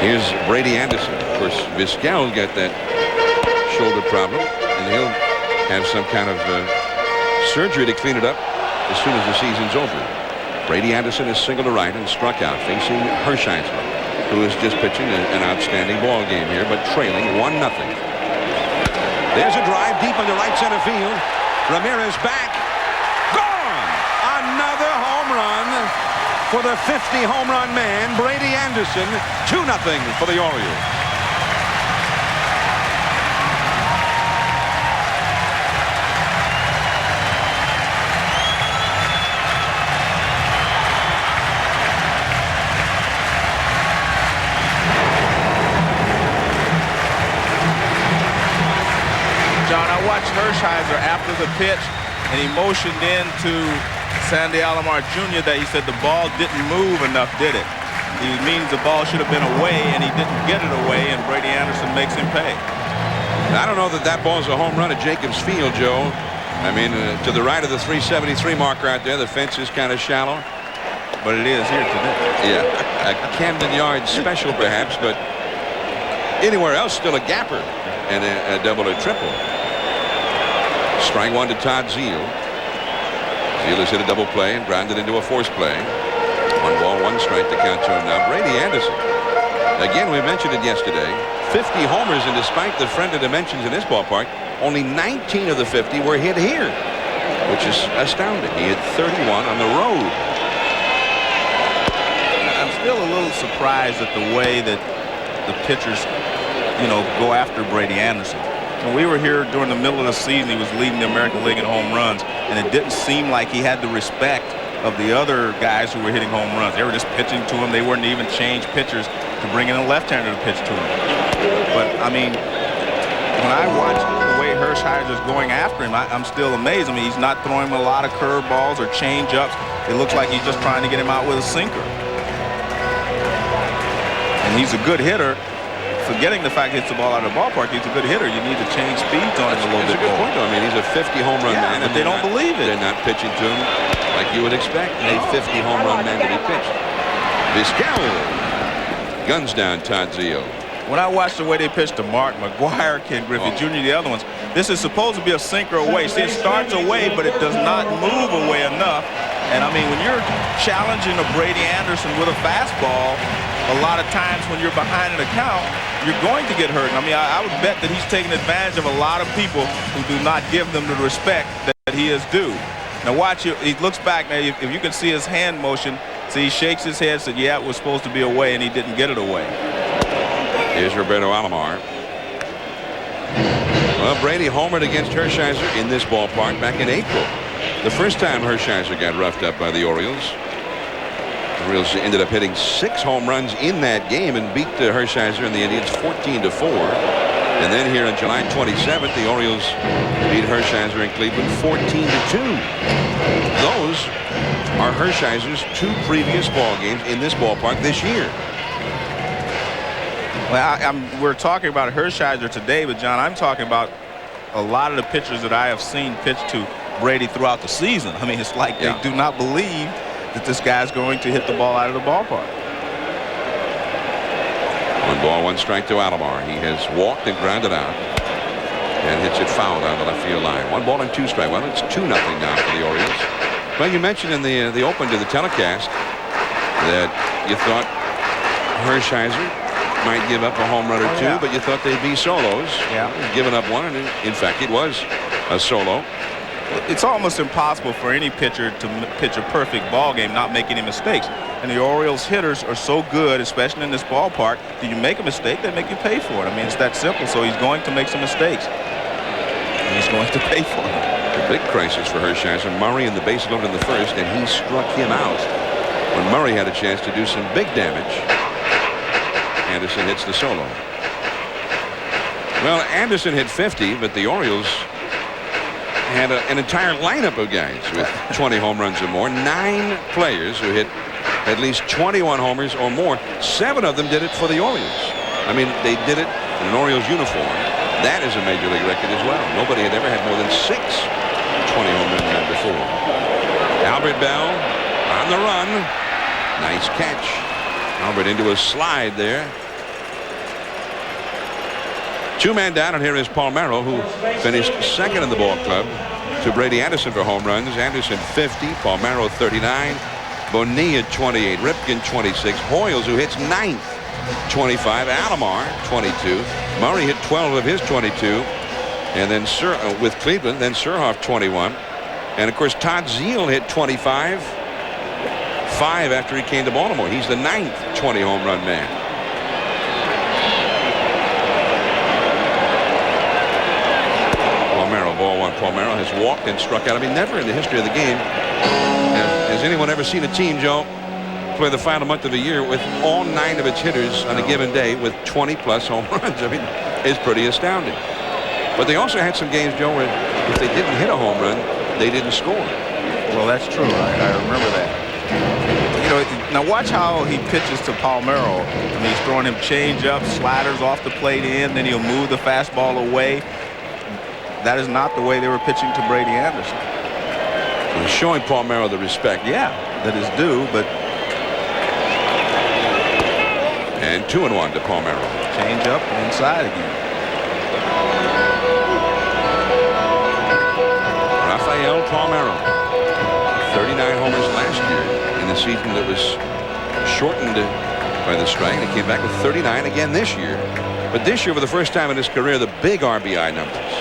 Here's Brady Anderson. Of course, Vizquel got that shoulder problem, and he'll have some kind of surgery to clean it up as soon as the season's over. Brady Anderson is single to right and struck out, facing Hershiser, who is just pitching an outstanding ball game here, but trailing 1-0. There's a drive deep into right center field. Ramirez back. Gone! Another home run for the 50 home run man, Brady Anderson. 2-0 for the Orioles. Watched Hershiser after the pitch, and he motioned in to Sandy Alomar Jr. that he said the ball didn't move enough, did it? He means the ball should have been away, and he didn't get it away, and Brady Anderson makes him pay. I don't know that that ball's a home run at Jacobs Field, Joe. I mean, to the right of the 373 marker out there, the fence is kind of shallow. But it is here today. Yeah, a Camden Yards special perhaps, but anywhere else still a gapper and a double or triple. Strike one to Todd Zeal. Zeal has hit a double play and grounded into a force play. 1 ball, 1 strike to count to him now. Brady Anderson. Again, we mentioned it yesterday. 50 homers, and despite the friendly dimensions in this ballpark, only 19 of the 50 were hit here, which is astounding. He hit 31 on the road. I'm still a little surprised at the way that the pitchers, go after Brady Anderson. When we were here during the middle of the season, he was leading the American League in home runs, and it didn't seem like he had the respect of the other guys who were hitting home runs. They were just pitching to him. They wouldn't even change pitchers to bring in a left-hander to pitch to him. But, I mean, when I watch the way Hershiser's going after him, I'm still amazed. I mean, he's not throwing him a lot of curveballs or change-ups. It looks like he's just trying to get him out with a sinker. And he's a good hitter. Forgetting the fact he hits the ball out of the ballpark, he's a good hitter. You need to change speeds on him a little bit more. That's a good point, though. I mean, he's a 50 home run man. But they don't believe it. They're not pitching to him like you would expect a 50 home run man to be pitched. Vizquel guns down Todd Zeal. When I watch the way they pitch to Mark McGuire, Ken Griffey Jr., the other ones, this is supposed to be a sinker away. See, it starts away, but it does not move away enough. And, I mean, when you're challenging a Brady Anderson with a fastball, a lot of times when you're behind in the count, you're going to get hurt. I mean, I would bet that he's taking advantage of a lot of people who do not give them the respect that he is due. Now watch, he looks back. Now, if you can see his hand motion, see, he shakes his head, said, yeah, it was supposed to be away, and he didn't get it away. Here's Roberto Alomar. Well, Brady homered against Hershiser in this ballpark back in April. The first time Hershiser got roughed up by the Orioles. The Orioles ended up hitting 6 home runs in that game and beat Hershiser and the Indians 14-4. And then here on July 27th, the Orioles beat Hershiser in Cleveland 14-2. Those are Hershiser's 2 previous ball games in this ballpark this year. Well, we're talking about Hershiser today, but John, I'm talking about a lot of the pitchers that I have seen pitch to Brady throughout the season. I mean, it's like they do not believe that this guy's going to hit the ball out of the ballpark. 1 ball, 1 strike to Alomar. He has walked and grounded out and hits it foul down the left field line. 1 ball and 2 strikes. Well, it's 2-0 now for the Orioles. Well, you mentioned in the open to the telecast that you thought Hershiser might give up a home run or 2, but you thought they'd be solos. Yeah. Giving up 1, and in fact, it was a solo. It's almost impossible for any pitcher to pitch a perfect ball game, not make any mistakes. And the Orioles hitters are so good, especially in this ballpark, that you make a mistake, they make you pay for it. I mean, it's that simple. So he's going to make some mistakes. And he's going to pay for it. A big crisis for Hershiser. Murray in the base loaded in the first, and he struck him out when Murray had a chance to do some big damage. Anderson hits the solo. Well, Anderson hit 50, but the Orioles had an entire lineup of guys with 20 home runs or more. 9 players who hit at least 21 homers or more. 7 of them did it for the Orioles. I mean, they did it in an Orioles uniform. That is a major league record as well. Nobody had ever had more than 6 20 home run men before. Albert Bell on the run. Nice catch. Albert into a slide there. Two men down, and here is Palmeiro, who finished second in the ball club to Brady Anderson for home runs. Anderson 50, Palmeiro 39, Bonilla 28, Ripken 26, Hoyles, who hits ninth, 25, Alomar 22, Murray hit 12 of his 22, and then with Cleveland, then Surhoff 21, and of course Todd Zeile hit 25, 5 after he came to Baltimore. He's the 9th 20 home run man. Ball one. Palmeiro has walked and struck out. I mean, never in the history of the game has anyone ever seen a team, Joe, play the final month of the year with all 9 of its hitters on a given day with 20-plus home runs. I mean, it's pretty astounding. But they also had some games, Joe, where if they didn't hit a home run, they didn't score. Well, that's true. I remember that. You know, now watch how he pitches to Palmeiro. I mean, he's throwing him change-up, sliders off the plate in, then he'll move the fastball away. That is not the way they were pitching to Brady Anderson. He's showing Palmeiro the respect. Yeah, that is due, but. And 2-1 to Palmeiro. Change up and inside again. Rafael Palmeiro. 39 homers last year in the season that was shortened by the strike. He came back with 39 again this year. But this year, for the first time in his career, the big RBI numbers.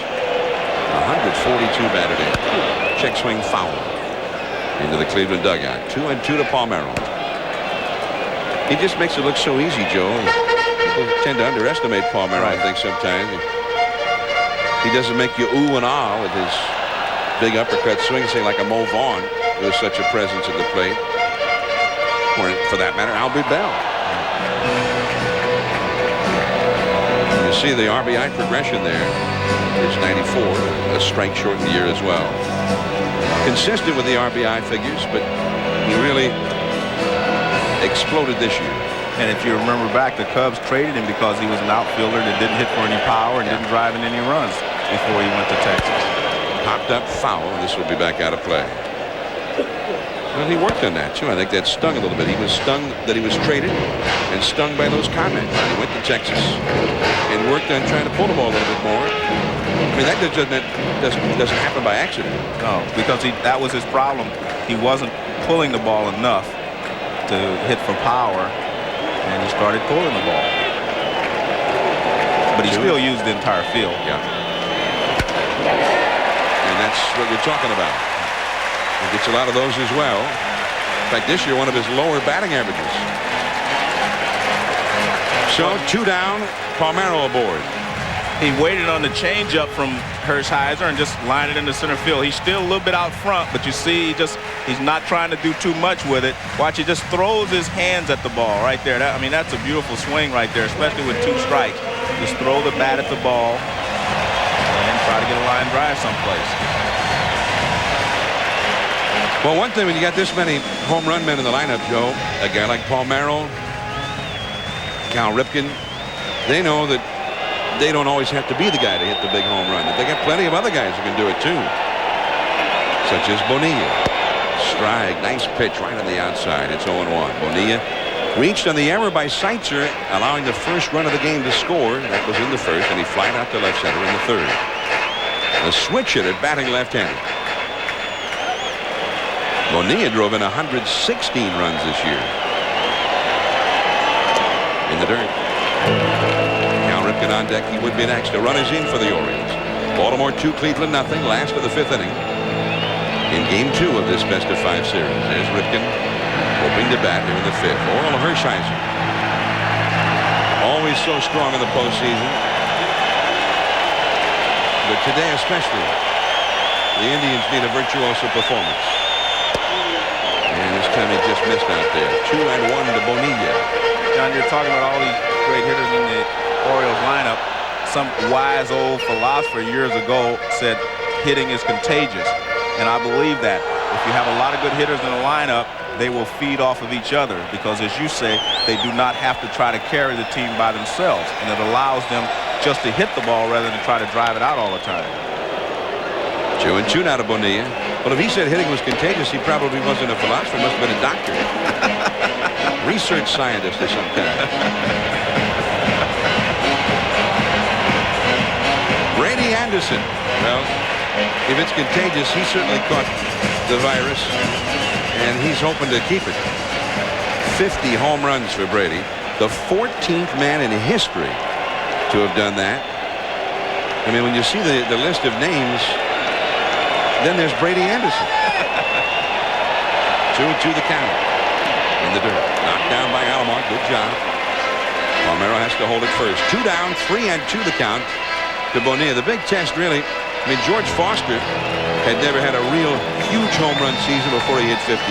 142 batted in. Check swing foul into the Cleveland dugout. 2-2 to Palmeiro. He just makes it look so easy, Joe. People tend to underestimate Palmeiro, I think, sometimes. He doesn't make you ooh and ah with his big uppercut swing, say like a Mo Vaughn, who has such a presence at the plate. Or, for that matter, Albert Bell. You see the RBI progression there. It's 94, a strike shortened year as well. Consistent with the RBI figures, but he really exploded this year. And if you remember back, the Cubs traded him because he was an outfielder that didn't hit for any power and didn't drive in any runs before he went to Texas. Popped up foul. This will be back out of play. Well, he worked on that, too. I think that stung a little bit. He was stung that he was traded and stung by those comments. He went to Texas and worked on trying to pull the ball a little bit more. I mean, that doesn't happen by accident. No, because that was his problem. He wasn't pulling the ball enough to hit for power, and he started pulling the ball. But he still used the entire field. Yeah. And that's what you're talking about. He gets a lot of those as well. In fact, this year, one of his lower batting averages. So, 2 down, Palmeiro aboard. He waited on the changeup from Hershiser and just lined it into center field. He's still a little bit out front, but you see he's not trying to do too much with it. Watch, he just throws his hands at the ball right there. I mean, that's a beautiful swing right there, especially with 2 strikes. Just throw the bat at the ball and try to get a line drive someplace. Well, one thing when you got this many home run men in the lineup, Joe, a guy like Palmeiro, Cal Ripken, they know that they don't always have to be the guy to hit the big home run. They got plenty of other guys who can do it too, such as Bonilla. Strike, nice pitch right on the outside. It's 0-1. Bonilla reached on the error by Seitzer, allowing the first run of the game to score. That was in the first, and he flied out to left center in the third. The switch hitter batting left-handed. Bonilla drove in 116 runs this year. In the dirt. Ripken on deck. He would be next. A run is in for the Orioles. Baltimore 2, Cleveland nothing. Last of the 5th inning. In game 2 of this best-of-5 series. There's Ripken hoping to bat here in the 5th. Orel Hershiser. Always so strong in the postseason. But today especially, the Indians need a virtuoso performance. And this time he just missed out there. 2-1 to Bonilla. John, you're talking about all these great hitters in the Orioles lineup. Some wise old philosopher years ago said hitting is contagious, and I believe that. If you have a lot of good hitters in the lineup, they will feed off of each other because, as you say, they do not have to try to carry the team by themselves, and it allows them just to hit the ball rather than try to drive it out all the time. 2-2 now to Bonilla. Well, if he said hitting was contagious, he probably wasn't a philosopher. He must have been a doctor. Research scientist or some kind. Anderson. Well, if it's contagious, he certainly caught the virus, and he's hoping to keep it. 50 home runs for Brady, the 14th man in history to have done that. I mean, when you see the list of names, then there's Brady Anderson. 2-2 the count in the dirt. Knocked down by Alomar. Good job. Palmeiro has to hold it first. 2 down, 3-2 the count to Bonilla. The big test, really. I mean, George Foster had never had a real huge home run season before he hit 52.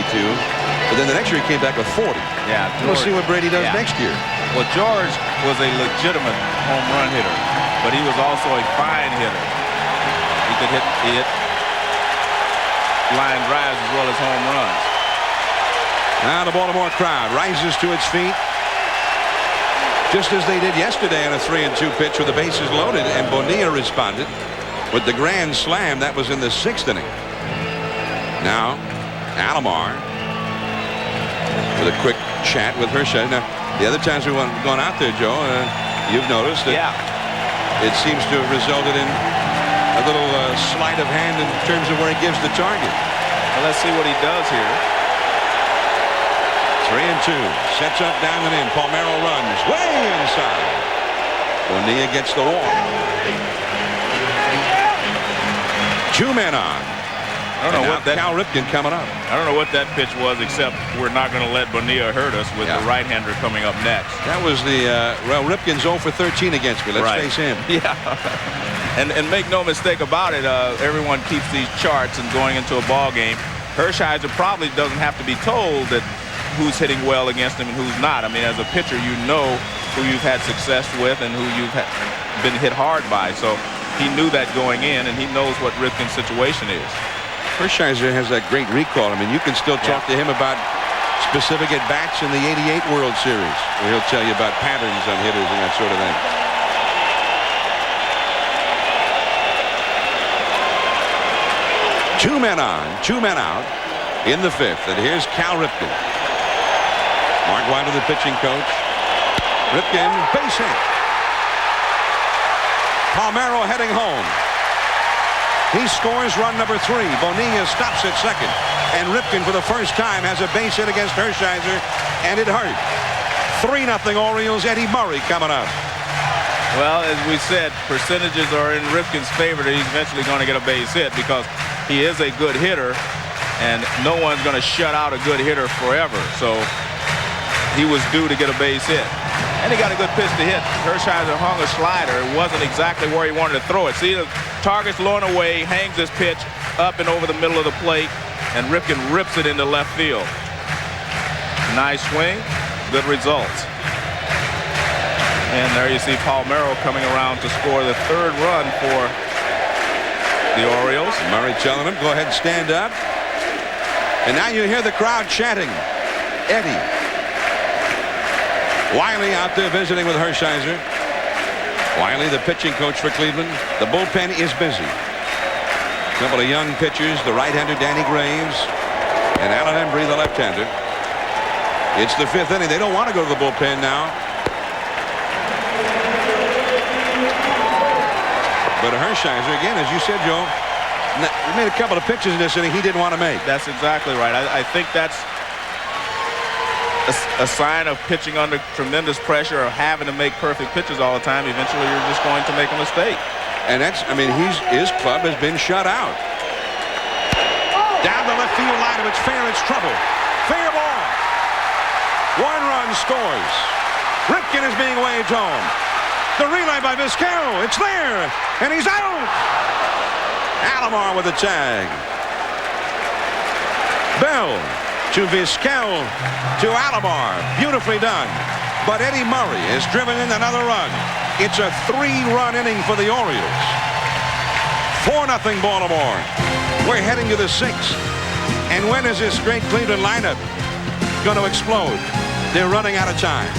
But then the next year he came back with 40. Yeah, we'll see what Brady does next year. Well, George was a legitimate home run hitter, but he was also a fine hitter. He could hit line drives as well as home runs. Now the Baltimore crowd rises to its feet, just as they did yesterday on a 3-2 pitch with the bases loaded, and Bonilla responded with the grand slam. That was in the 6th inning. Now Alomar with a quick chat with Hershiser. Now, the other times we've gone out there, Joe, you've noticed that it seems to have resulted in a little sleight of hand in terms of where he gives the target. Well, let's see what he does here. 3-2. Sets up, down and in. Palmeiro runs way inside. Bonilla gets the walk. 2 men on. I don't know what that. Cal Ripken coming up. I don't know what that pitch was, except we're not going to let Bonilla hurt us with the right-hander coming up next. That was the well, Ripken's 0 for 13 against me. Let's face him. Yeah. And make no mistake about it. Everyone keeps these charts, and going into a ball game, Hershiser probably doesn't have to be told that who's hitting well against him and who's not. I mean, as a pitcher, you know who you've had success with and who you've been hit hard by. So he knew that going in, and he knows what Ripken's situation is. Hershiser has that great recall. I mean, you can still talk to him about specific at-bats in the '88 World Series, where he'll tell you about patterns on hitters and that sort of thing. Two men on, 2 men out in the 5th, and here's Cal Ripken. Mark White, the pitching coach. Ripken, base hit. Palmeiro heading home. He scores run number 3. Bonilla stops at second. And Ripken, for the first time, has a base hit against Hershiser, and it hurt. 3-0 Orioles. Eddie Murray coming up. Well, as we said, percentages are in Ripken's favor that he's eventually going to get a base hit, because he is a good hitter, and no one's going to shut out a good hitter forever. So he was due to get a base hit. And he got a good pitch to hit. Hershiser hung a slider. It wasn't exactly where he wanted to throw it. See, the target's low and away, hangs this pitch up and over the middle of the plate, and Ripken rips it into left field. Nice swing, good results. And there you see Palmeiro coming around to score the 3rd run for the Orioles. Murray telling him, go ahead and stand up. And now you hear the crowd chanting, Eddie. Wiley out there visiting with Hershiser. Wiley, the pitching coach for Cleveland. The bullpen is busy. A couple of young pitchers, the right-hander Danny Graves and Alan Embry, the left-hander. It's the 5th inning. They don't want to go to the bullpen now. But Hershiser, again, as you said, Joe, he made a couple of pitches in this inning he didn't want to make. That's exactly right. I think that's a sign of pitching under tremendous pressure, or having to make perfect pitches all the time. Eventually, you're just going to make a mistake. And that's, I mean, his club has been shut out. Down the left field line, if it's fair, it's trouble. Fair ball. 1 run scores. Ripken is being waved home. The relay by Vizquel. It's there, and he's out. Alomar with the tag. Bell to Vizquel to Alomar. Beautifully done. But Eddie Murray has driven in another run. It's a 3-run inning for the Orioles. 4-0 Baltimore. We're heading to the 6th. And when is this great Cleveland lineup going to explode? They're running out of time.